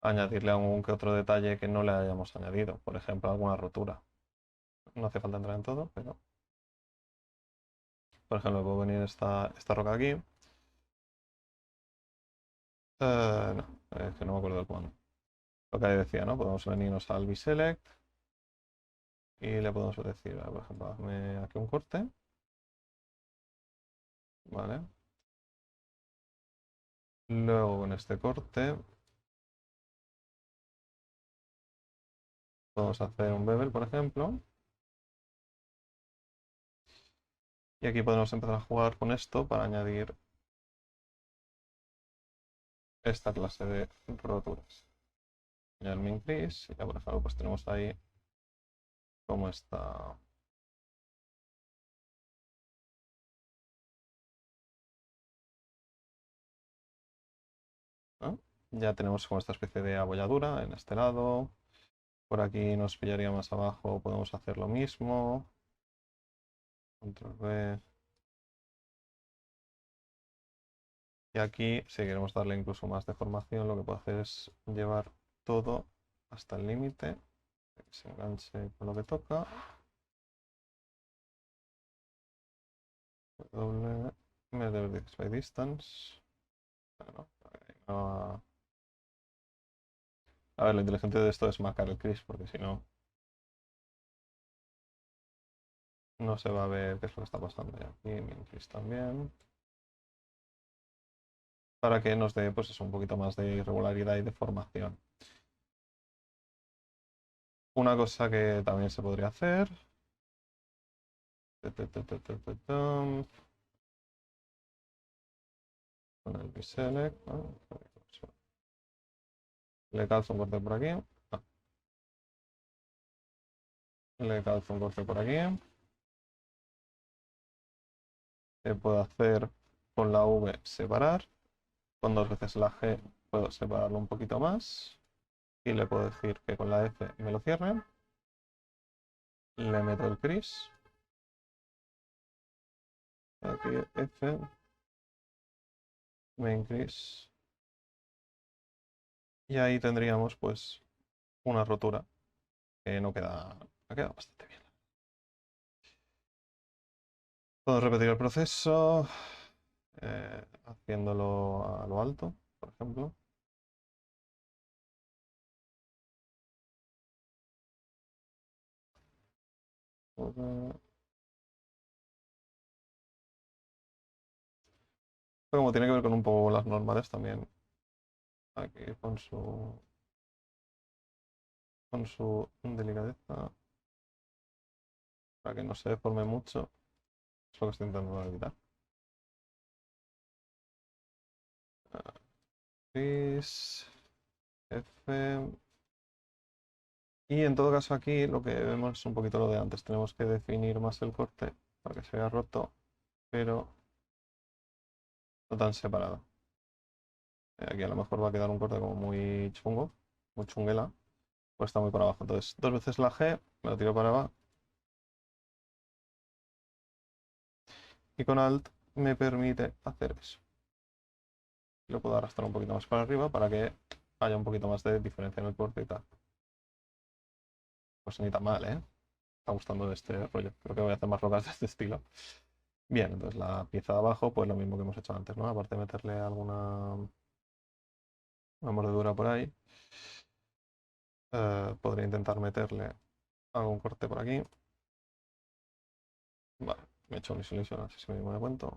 añadirle algún que otro detalle que no le hayamos añadido. Por ejemplo, alguna rotura. No hace falta entrar en todo, pero... Por ejemplo, puedo venir esta roca aquí. No, es que no me acuerdo del comando. Lo que decía, ¿no? Podemos venirnos al Biselect y le podemos decir, por ejemplo, hazme aquí un corte. ¿Vale? Luego con este corte podemos hacer un bevel, por ejemplo. Y aquí podemos empezar a jugar con esto para añadir esta clase de roturas. Ya el min increase, y ya por ejemplo pues tenemos ahí como está. ¿No? Ya tenemos como esta especie de abolladura en este lado. Por aquí nos pillaría más abajo, podemos hacer lo mismo. Control V. Y aquí, si queremos darle incluso más deformación, lo que puedo hacer es llevar todo hasta el límite, que se enganche con lo que toca. Doble measure by distance. Bueno, a ver, lo inteligente de esto es marcar el crease, porque si no, no se va a ver qué es lo que está pasando. Y aquí min crease también. Para que nos dé pues, un poquito más de irregularidad y deformación. Una cosa que también se podría hacer. Con el Biselect, ¿no? Le calzo un corte por aquí. Le calzo un corte por aquí. Puedo hacer con la V separar. Con dos veces la G puedo separarlo un poquito más. Y le puedo decir que con la F me lo cierre. Le meto el crease. Aquí F. Main crease. Y ahí tendríamos pues una rotura que no queda, ha quedado bastante bien. Puedo repetir el proceso haciéndolo a lo alto, por ejemplo. Como tiene que ver con un poco las normales también, aquí con su delicadeza, para que no se deforme mucho, es lo que estoy intentando evitar. Gris, F. Y en todo caso aquí lo que vemos es un poquito lo de antes. Tenemos que definir más el corte para que se vea roto, pero no tan separado. Aquí a lo mejor va a quedar un corte como muy chungo, muy chunguela, pues está muy para abajo. Entonces, dos veces la G, me lo tiro para abajo. Y con Alt me permite hacer eso. Lo puedo arrastrar un poquito más para arriba para que haya un poquito más de diferencia en el corte y tal. Pues ni tan mal, ¿eh? Está gustando este rollo. Creo que voy a hacer más rocas de este estilo. Bien, entonces la pieza de abajo, pues lo mismo que hemos hecho antes, ¿no? Aparte de meterle alguna una mordedura por ahí, podría intentar meterle algún corte por aquí. Vale, me he hecho un isolation, así se me da cuenta.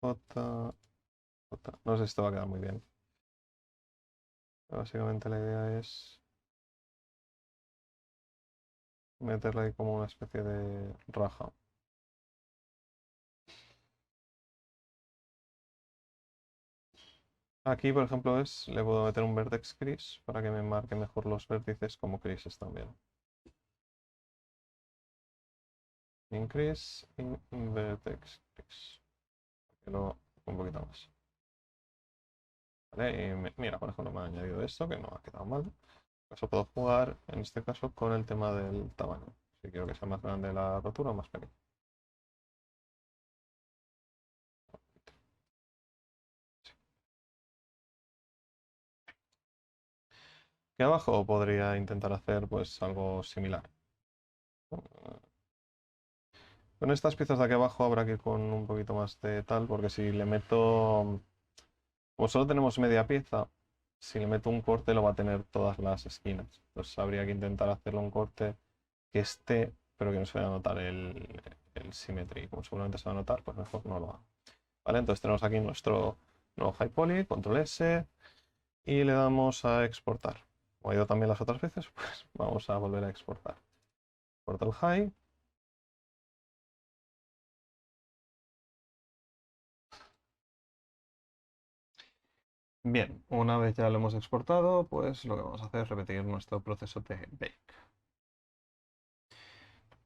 J, J. No sé si esto va a quedar muy bien. Básicamente la idea es meterle ahí como una especie de raja. Aquí, por ejemplo, le puedo meter un vertex crease para que me marque mejor los vértices como creases también. Increase in vertex crease. Un poquito más. ¿Vale? Y mira, por ejemplo, me ha añadido esto que no ha quedado mal. Eso puedo jugar, en este caso, con el tema del tamaño. Si quiero que sea más grande la rotura o más pequeña. Aquí abajo podría intentar hacer pues algo similar. Con estas piezas de aquí abajo habrá que ir con un poquito más de tal, porque si le meto, como solo tenemos media pieza, si le meto un corte lo va a tener todas las esquinas. Entonces habría que intentar hacerle un corte que esté, pero que no se vaya a notar el symmetry. Como seguramente se va a notar, pues mejor no lo hago. ¿Vale? Entonces tenemos aquí nuestro nuevo High Poly, control S, y le damos a exportar. Como ha ido también las otras veces, pues vamos a volver a exportar. Exporta el High. Bien, una vez ya lo hemos exportado, pues lo que vamos a hacer es repetir nuestro proceso de bake.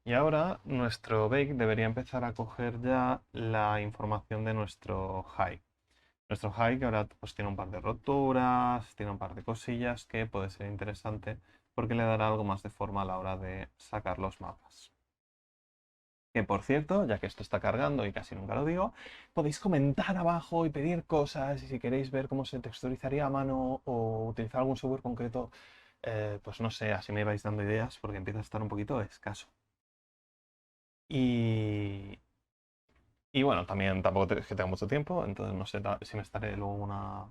Y ahora nuestro bake debería empezar a coger ya la información de nuestro high. Nuestro high que ahora pues tiene un par de roturas, tiene un par de cosillas que puede ser interesante porque le dará algo más de forma a la hora de sacar los mapas. Que por cierto, ya que esto está cargando y casi nunca lo digo, podéis comentar abajo y pedir cosas y si queréis ver cómo se texturizaría a mano o utilizar algún software concreto, pues no sé, así me vais dando ideas porque empieza a estar un poquito escaso. Y, y bueno, también tampoco es que tenga mucho tiempo, entonces no sé si me estaré luego una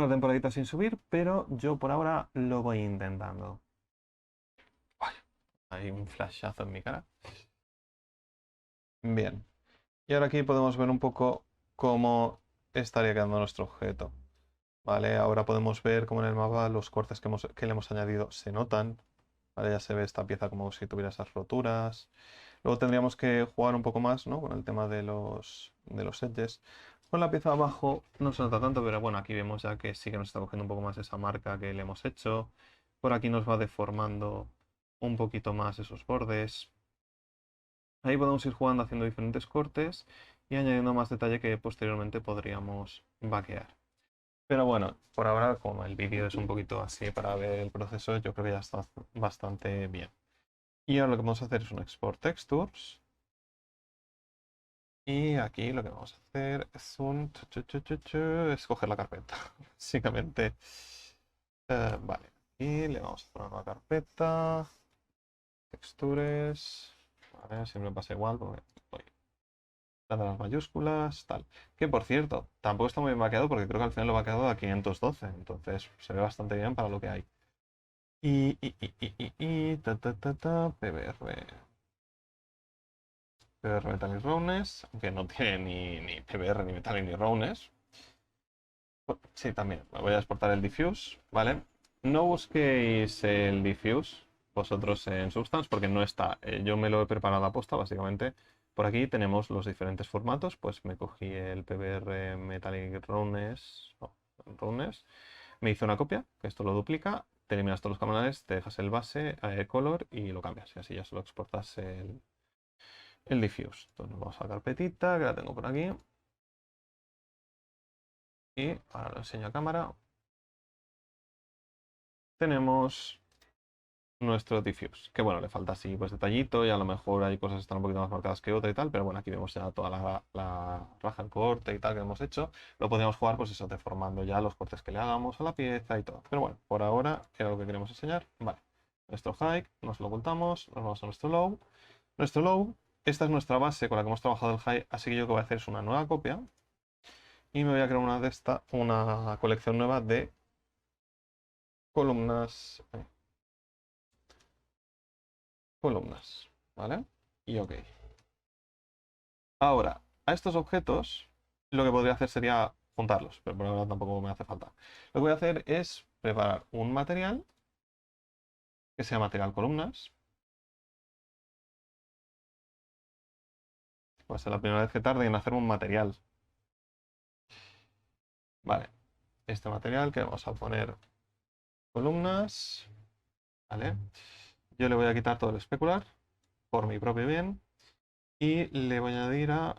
temporadita sin subir, pero yo por ahora lo voy intentando. Ay, hay un flashazo en mi cara. Bien. Y ahora aquí podemos ver un poco cómo estaría quedando nuestro objeto. ¿Vale? Ahora podemos ver cómo en el mapa los cortes que le hemos añadido se notan. ¿Vale? Ya se ve esta pieza como si tuviera esas roturas. Luego tendríamos que jugar un poco más, ¿no? Con el tema de los edges. Con la pieza de abajo no se nota tanto, pero bueno, aquí vemos ya que sí que nos está cogiendo un poco más esa marca que le hemos hecho. Por aquí nos va deformando un poquito más esos bordes. Ahí podemos ir jugando haciendo diferentes cortes y añadiendo más detalle que posteriormente podríamos vaquear. Pero bueno, por ahora, como el vídeo es un poquito así para ver el proceso, yo creo que ya está bastante bien. Y ahora lo que vamos a hacer es un export textures. Y aquí lo que vamos a hacer es escoger la carpeta. Básicamente. Vale. Y le vamos a poner una carpeta. Textures. Vale, siempre pasa igual porque voy dando las mayúsculas, tal. Que por cierto, tampoco está muy bien vaqueado porque creo que al final lo he vaqueado a 512. Entonces se ve bastante bien para lo que hay. PBR. PBR Metallic Roughness, aunque no tiene ni PBR, ni Metallic, ni Roughness. Sí, también. Me voy a exportar el diffuse, ¿vale? No busquéis el diffuse vosotros en Substance porque no está. Yo me lo he preparado a posta, básicamente. Por aquí tenemos los diferentes formatos. Pues me cogí el PBR Metallic Roughness, Roughness. Me hice una copia, que esto lo duplica. Te eliminas todos los canales, te dejas el base, color y lo cambias. Y así ya solo exportas el diffuse. Entonces vamos a la carpetita, que la tengo por aquí. Y ahora lo enseño a cámara. Tenemos nuestro diffuse, que bueno, le falta así pues detallito y a lo mejor hay cosas que están un poquito más marcadas que otra y tal, pero bueno, aquí vemos ya toda la raja, el corte y tal que hemos hecho. Lo podríamos jugar pues eso, deformando ya los cortes que le hagamos a la pieza y todo. Pero bueno, por ahora era lo que queremos enseñar. Vale, nuestro high, nos lo ocultamos, nos vamos a nuestro low. Nuestro low, esta es nuestra base con la que hemos trabajado el high, así que yo lo que voy a hacer es una nueva copia y me voy a crear una colección nueva de columnas. Columnas, ¿vale? Y ok. Ahora, a estos objetos lo que podría hacer sería juntarlos, pero por ahora tampoco me hace falta. Lo que voy a hacer es preparar un material que sea material columnas. Va a ser la primera vez que tarde en hacer un material. Vale, este material que vamos a poner columnas, ¿vale? Yo le voy a quitar todo el especular por mi propio bien y le voy a añadir a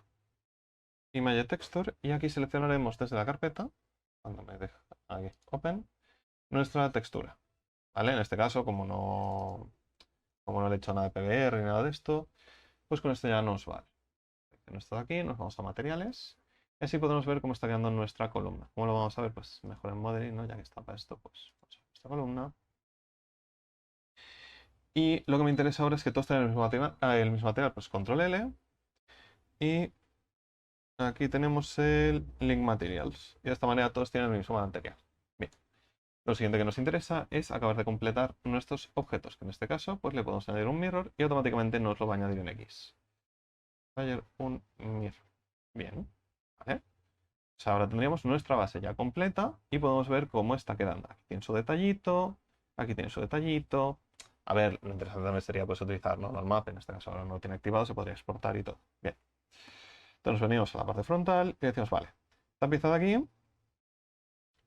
Image Texture y aquí seleccionaremos desde la carpeta, cuando me deja aquí, Open, nuestra textura. ¿Vale? En este caso, como como no le he hecho nada de PBR ni nada de esto, pues con esto ya nos vale. En esto de aquí nos vamos a materiales y así podemos ver cómo está quedando nuestra columna. ¿Cómo lo vamos a ver? Pues mejor en modeling, ¿no? Ya que está para esto, pues vamos a ver esta columna. Y lo que me interesa ahora es que todos tengan el mismo material, pues control L. Y aquí tenemos el link materials. Y de esta manera todos tienen el mismo material. Bien. Lo siguiente que nos interesa es acabar de completar nuestros objetos, que en este caso pues le podemos añadir un mirror y automáticamente nos lo va a añadir en X. Va a añadir un mirror. Bien. ¿Vale? O sea, ahora tendríamos nuestra base ya completa y podemos ver cómo está quedando. Aquí tiene su detallito, aquí tiene su detallito. A ver, lo interesante también sería pues utilizar normal map, en este caso ahora no lo tiene activado, se podría exportar y todo. Bien. Entonces nos venimos a la parte frontal y decimos, vale, esta pieza de aquí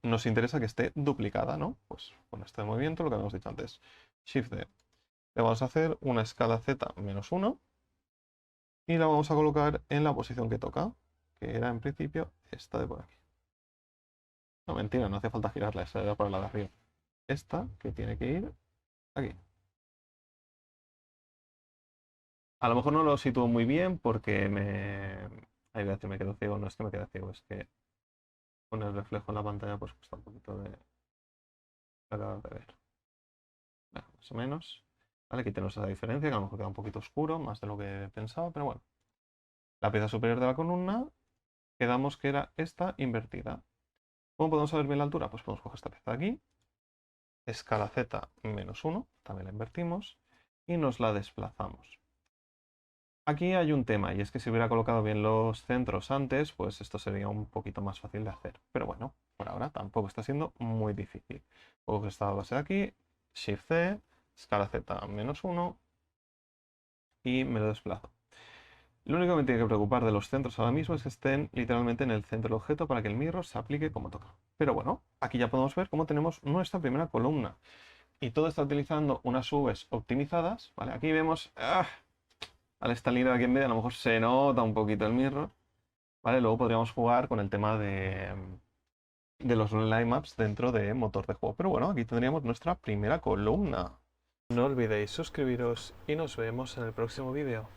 nos interesa que esté duplicada, ¿no? Pues con este movimiento, lo que habíamos dicho antes, Shift D. Le vamos a hacer una escala Z -1 y la vamos a colocar en la posición que toca, que era en principio esta de por aquí. No, mentira, no hace falta girarla, esa era para la de arriba. Esta que tiene que ir aquí. A lo mejor no lo sitúo muy bien porque me... Hay veces que me quedo ciego, no es que me quede ciego, es que con el reflejo en la pantalla pues cuesta un poquito de acabar de ver. Bueno, más o menos. Vale, aquí tenemos esa diferencia, que a lo mejor queda un poquito oscuro, más de lo que pensaba, pero bueno. La pieza superior de la columna, quedamos que era esta invertida. ¿Cómo podemos saber bien la altura? Pues podemos coger esta pieza de aquí, escala Z -1, también la invertimos, y nos la desplazamos. Aquí hay un tema, y es que si hubiera colocado bien los centros antes, pues esto sería un poquito más fácil de hacer. Pero bueno, por ahora tampoco está siendo muy difícil. Cojo esta base de aquí, Shift C, escala Z -1, y me lo desplazo. Lo único que me tiene que preocupar de los centros ahora mismo es que estén literalmente en el centro del objeto para que el mirror se aplique como toca. Pero bueno, aquí ya podemos ver cómo tenemos nuestra primera columna. Y todo está utilizando unas Vs optimizadas, ¿vale? Aquí vemos, al esta línea de aquí en medio a lo mejor se nota un poquito el mirror, ¿vale? Luego podríamos jugar con el tema de los line maps dentro de motor de juego. Pero bueno, aquí tendríamos nuestra primera columna. No olvidéis suscribiros y nos vemos en el próximo vídeo.